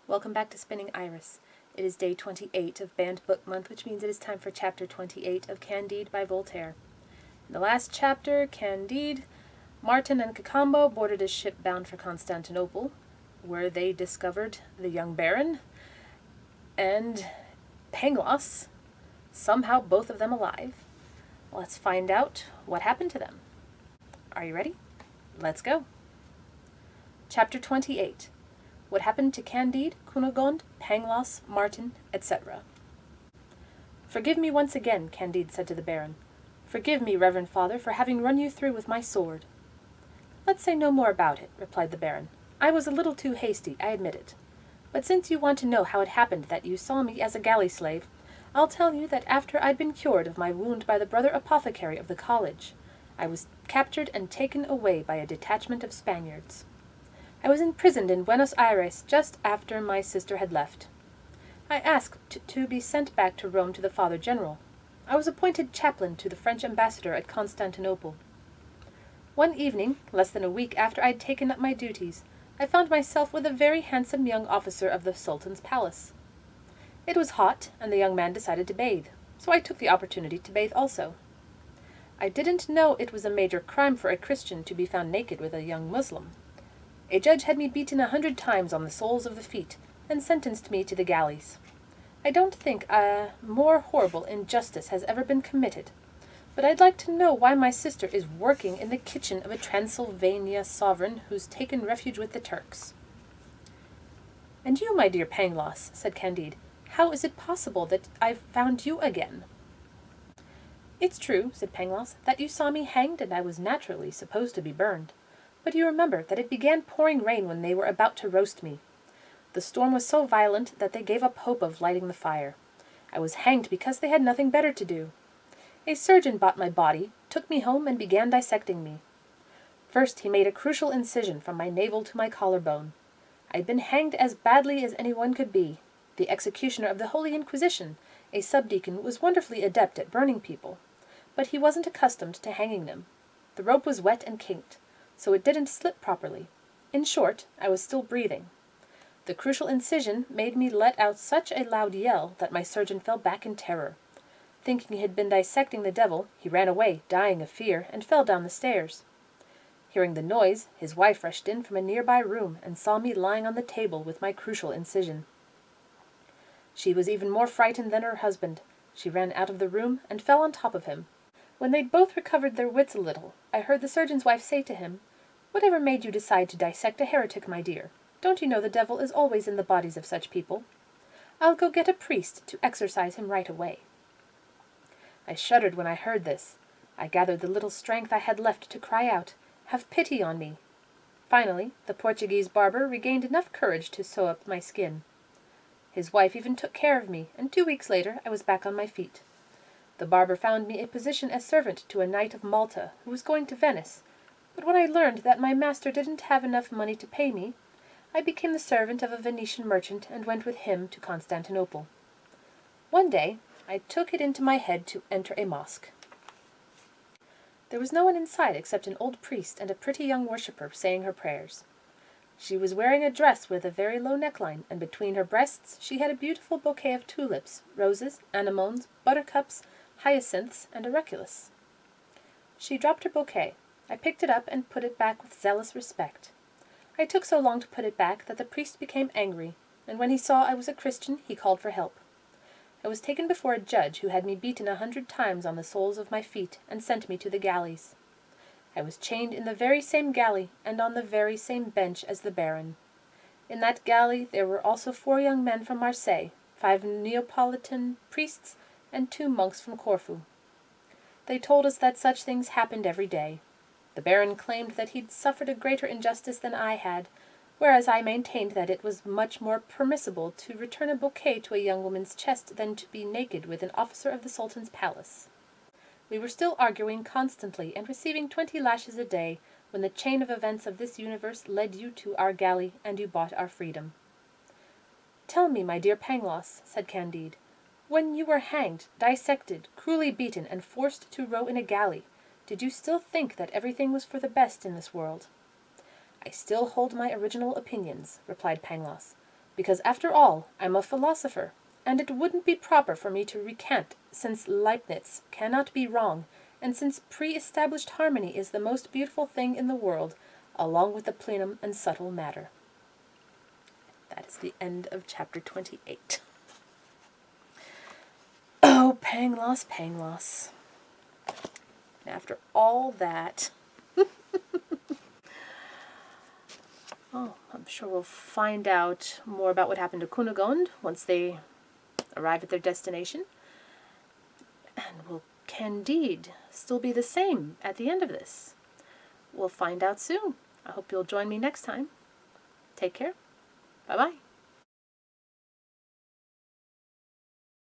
Welcome back to Spinning Iris. It is day 28 of Banned Book Month, which means it is time for chapter 28 of Candide by Voltaire. In the last chapter, Candide, Martin, and Cacambo boarded a ship bound for Constantinople, where they discovered the young Baron and Pangloss, somehow both of them alive. Let's find out what happened to them. Are you ready? Let's go. Chapter 28. What happened to Candide, Cunegonde, Pangloss, Martin, etc. "Forgive me once again," Candide said to the Baron. "Forgive me, reverend father, for having run you through with my sword." "Let's say no more about it," replied the Baron. "I was a little too hasty, I admit it. But since you want to know how it happened that you saw me as a galley slave, I'll tell you that after I'd been cured of my wound by the brother apothecary of the college, I was captured and taken away by a detachment of Spaniards. I was imprisoned in Buenos Aires just after my sister had left. I asked to be sent back to Rome to the Father General. I was appointed chaplain to the French ambassador at Constantinople. One evening, less than a week after I'd taken up my duties, I found myself with a very handsome young officer of the Sultan's palace. It was hot, and the young man decided to bathe, so I took the opportunity to bathe also. I didn't know it was a major crime for a Christian to be found naked with a young Muslim. A judge had me beaten 100 times on the soles of the feet, and sentenced me to the galleys. I don't think a more horrible injustice has ever been committed, but I'd like to know why my sister is working in the kitchen of a Transylvania sovereign who's taken refuge with the Turks." "And you, my dear Pangloss," said Candide, "how is it possible that I've found you again?" "It's true," said Pangloss, "that you saw me hanged, and I was naturally supposed to be burned. But you remember that it began pouring rain when they were about to roast me. The storm was so violent that they gave up hope of lighting the fire. I was hanged because they had nothing better to do. A surgeon bought my body, took me home, and began dissecting me. First he made a crucial incision from my navel to my collarbone. I'd been hanged as badly as anyone could be. The executioner of the Holy Inquisition, a subdeacon, was wonderfully adept at burning people, but he wasn't accustomed to hanging them. The rope was wet and kinked, so it didn't slip properly. In short, I was still breathing. The crucial incision made me let out such a loud yell that my surgeon fell back in terror. Thinking he had been dissecting the devil, he ran away, dying of fear, and fell down the stairs. Hearing the noise, his wife rushed in from a nearby room and saw me lying on the table with my crucial incision. She was even more frightened than her husband. She ran out of the room and fell on top of him. When they'd both recovered their wits a little, I heard the surgeon's wife say to him, 'Whatever made you decide to dissect a heretic, my dear? Don't you know the devil is always in the bodies of such people? I'll go get a priest to exorcise him right away.' I shuddered when I heard this. I gathered the little strength I had left to cry out, 'Have pity on me!' Finally, the Portuguese barber regained enough courage to sew up my skin. His wife even took care of me, and 2 weeks later I was back on my feet. The barber found me a position as servant to a knight of Malta who was going to Venice, but when I learned that my master didn't have enough money to pay me, I became the servant of a Venetian merchant and went with him to Constantinople. One day I took it into my head to enter a mosque. There was no one inside except an old priest and a pretty young worshipper saying her prayers. She was wearing a dress with a very low neckline, and between her breasts she had a beautiful bouquet of tulips, roses, anemones, buttercups, hyacinths, and auricula's. She dropped her bouquet. I picked it up and put it back with zealous respect. I took so long to put it back that the priest became angry, and when he saw I was a Christian, he called for help. I was taken before a judge who had me beaten 100 times on the soles of my feet and sent me to the galleys. I was chained in the very same galley and on the very same bench as the Baron. In that galley there were also 4 young men from Marseille, 5 Neapolitan priests, and 2 monks from Corfu. They told us that such things happened every day. The Baron claimed that he'd suffered a greater injustice than I had, whereas I maintained that it was much more permissible to return a bouquet to a young woman's chest than to be naked with an officer of the Sultan's palace. We were still arguing constantly and receiving 20 lashes a day when the chain of events of this universe led you to our galley and you bought our freedom. "Tell me, my dear Pangloss," said Candide, "when you were hanged, dissected, cruelly beaten, and forced to row in a galley, did you still think that everything was for the best in this world?" "I still hold my original opinions," replied Pangloss, because after all I'm a philosopher, and it wouldn't be proper for me to recant, since Leibniz cannot be wrong, and since pre-established harmony is the most beautiful thing in the world, along with the plenum and subtle matter. That is the end of chapter 28. Oh, Pangloss, Pangloss. After all that, I'm sure we'll find out more about what happened to Cunegonde once they arrive at their destination. And will Candide still be the same at the end of this? We'll find out soon. I hope you'll join me next time. Take care. Bye-bye.